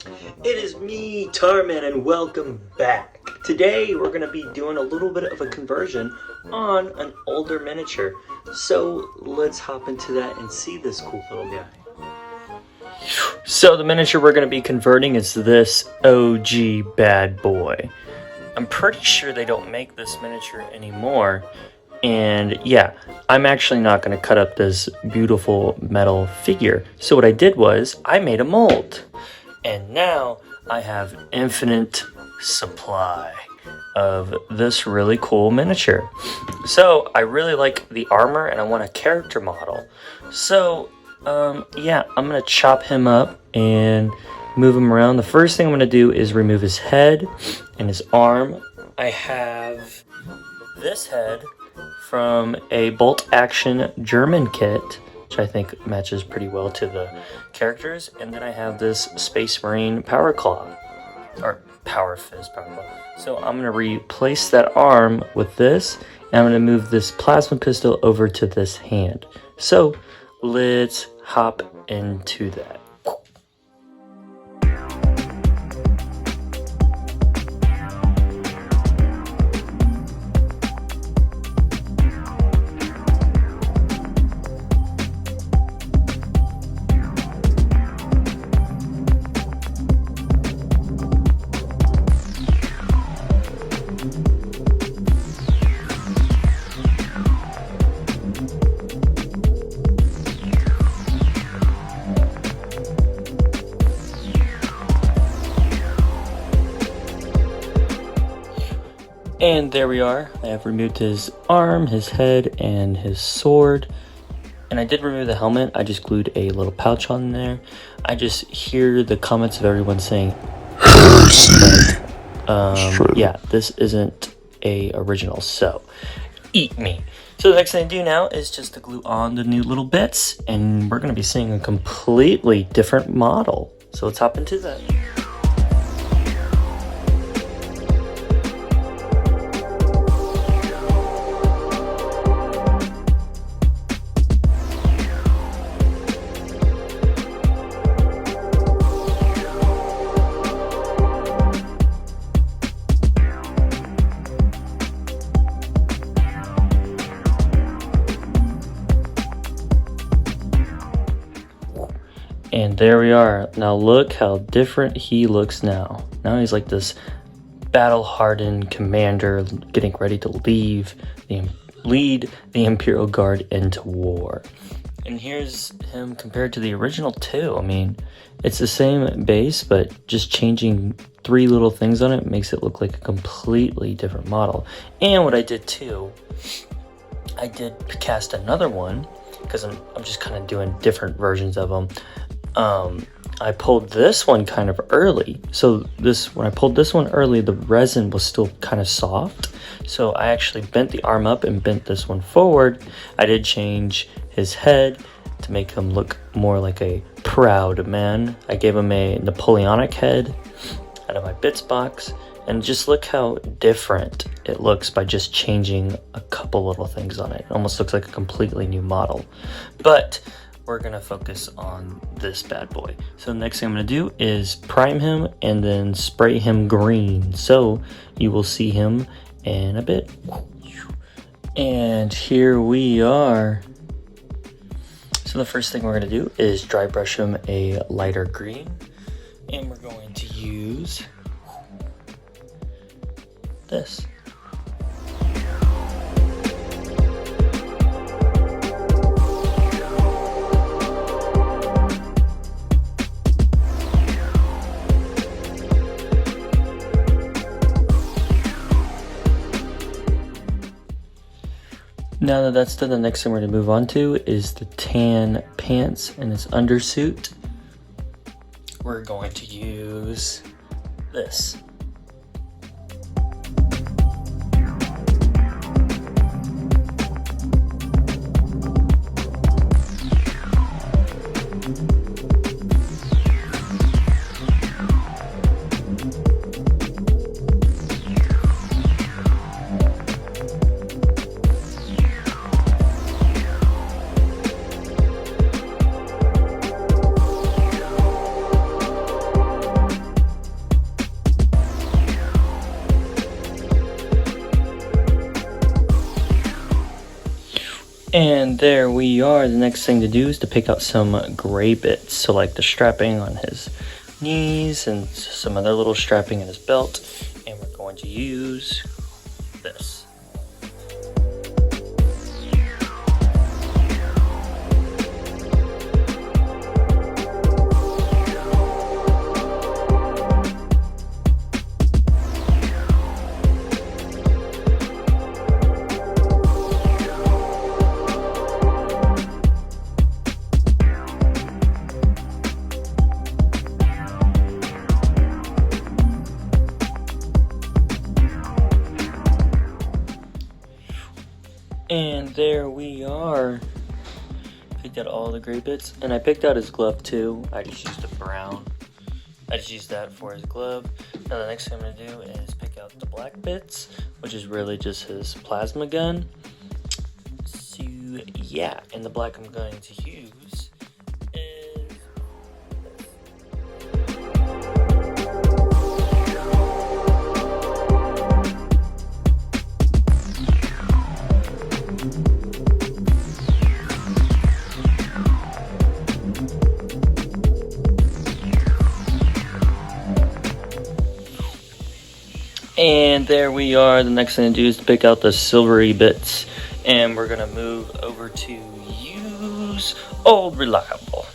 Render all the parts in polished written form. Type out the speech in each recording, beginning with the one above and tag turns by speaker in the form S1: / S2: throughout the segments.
S1: It is me, Tarman, and welcome back. Today we're going to be doing a little bit of a conversion on an older miniature. So let's hop into that and see this cool little guy. So the miniature we're going to be converting is this OG bad boy. I'm pretty sure they don't make this miniature anymore. And yeah, I'm actually not going to cut up this beautiful metal figure. So what I did was I made a mold. And now I have infinite supply of this really cool miniature. So I really like the armor and I want a character model. So yeah, I'm going to chop him up and move him around. The first thing I'm going to do is remove his head and his arm. I have this head from a bolt action German kit, which I think matches pretty well to the characters. And then I have this Space Marine Power Claw, or Power Fist Power Claw. So I'm going to replace that arm with this, and I'm going to move this plasma pistol over to this hand. So let's hop into that. And there we are. I have removed his arm, his head, and his sword. And I did remove the helmet. I just glued a little pouch on there. I just hear the comments of everyone saying, yeah, this isn't a original, so eat me. So the next thing I do now is just to glue on the new little bits, and we're going to be seeing a completely different model. So let's hop into that. And there we are. Now look how different he looks now. Now he's like this battle-hardened commander getting ready to lead the Imperial Guard into war. And here's him compared to the original too. I mean, it's the same base, but just changing 3 little things on it makes it look like a completely different model. And what I did too, I did cast another one because I'm just kind of doing different versions of them. I pulled this one kind of early. So when I pulled this one early, the resin was still kind of soft. So I actually bent the arm up and bent this one forward. I did change his head to make him look more like a proud man. I gave him a Napoleonic head out of my bits box. And just look how different it looks by just changing a couple little things on it. It almost looks like a completely new model. But we're gonna focus on this bad boy. So the next thing I'm gonna do is prime him and then spray him green. So you will see him in a bit. And here we are. So the first thing we're gonna do is dry brush him a lighter green. And we're going to use this. Now that that's done, the next thing we're going to move on to is the tan pants and his undersuit. We're going to use this. And there we are. The next thing to do is to pick out some gray bits. So like the strapping on his knees and some other little strapping in his belt. And we're going to use this. And there we are. Picked out all the gray bits, and I picked out his glove too. I just used a brown. I just used that for his glove. Now the next thing I'm gonna do is pick out the black bits, which is really just his plasma gun. So yeah, and the black I'm going to use is And there we are. The next thing to do is to pick out the silvery bits. And we're gonna move over to use Old Reliable.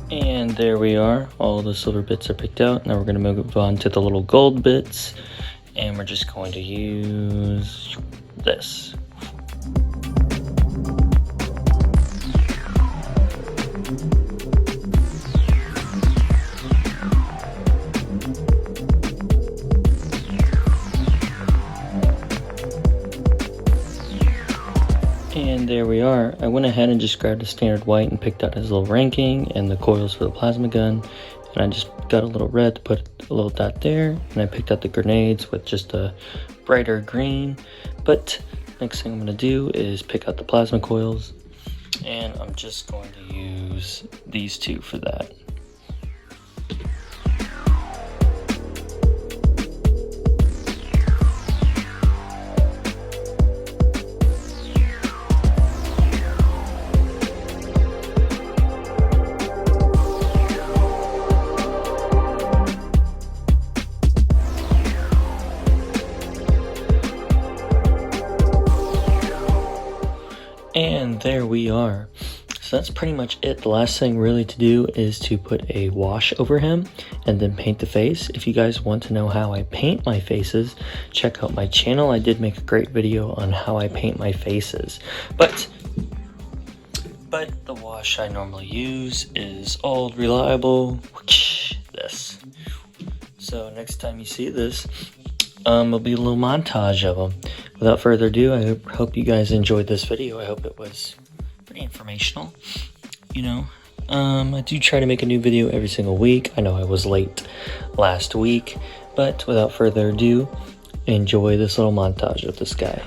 S1: And there we are. All the silver bits are picked out. Now we're going to move on to the little gold bits. And we're just going to use this. And there we are. I went ahead and just grabbed a standard white and picked out his little ranking and the coils for the plasma gun. And I just got a little red to put a little dot there. And I picked out the grenades with just a brighter green. But next thing I'm going to do is pick out the plasma coils. And I'm just going to use these two for that. And there we are. So that's pretty much it. The last thing really to do is to put a wash over him and then paint the face. If you guys want to know how I paint my faces, check out my channel. I did make a great video on how I paint my faces. But the wash I normally use is Old Reliable. This. So next time you see this, it'll be a little montage of them. Without further ado, I hope you guys enjoyed this video. I hope it was pretty informational. You know, I do try to make a new video every single week. I know I was late last week, but without further ado, enjoy this little montage of this guy.